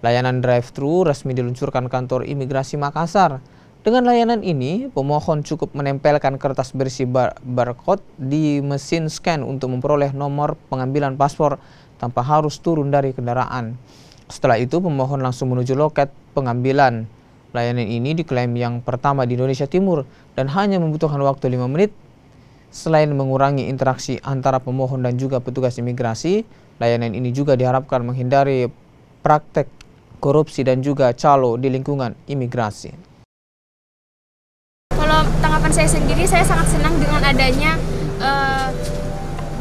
Layanan drive-thru resmi diluncurkan kantor imigrasi Makassar. Dengan layanan ini, pemohon cukup menempelkan kertas berisi barcode di mesin scan untuk memperoleh nomor pengambilan paspor tanpa harus turun dari kendaraan. Setelah itu, pemohon langsung menuju loket pengambilan. Layanan ini diklaim yang pertama di Indonesia Timur dan hanya membutuhkan waktu 5 menit. Selain mengurangi interaksi antara pemohon dan juga petugas imigrasi, layanan ini juga diharapkan menghindari praktek korupsi dan juga calo di lingkungan imigrasi. Kalau tanggapan saya sendiri, saya sangat senang dengan adanya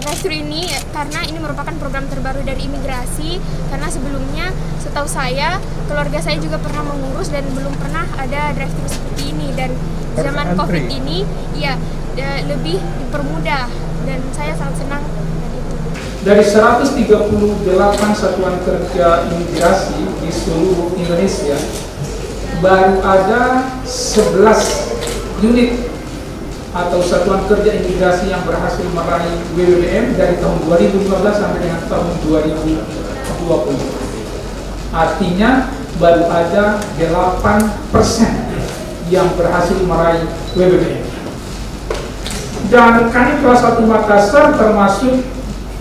drive-thru ini karena ini merupakan program terbaru dari imigrasi. Karena sebelumnya, setahu saya, keluarga saya juga pernah mengurus dan belum pernah ada drive-thru seperti ini. Dan zaman COVID ini, ya lebih dipermudah dan saya sangat senang. Dari 138 satuan kerja imigrasi di seluruh Indonesia, baru ada 11 unit atau satuan kerja imigrasi yang berhasil meraih WBBM dari tahun 2015 sampai dengan tahun 2020. Artinya baru ada 8% yang berhasil meraih WBBM. Dan Kanwil kelas 1 Makassar termasuk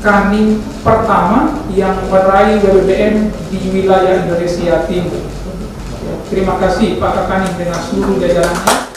Kanwil pertama yang meraih WBBM di wilayah Indonesia Timur. Terima kasih Pak Kanwil dengan seluruh jajarannya.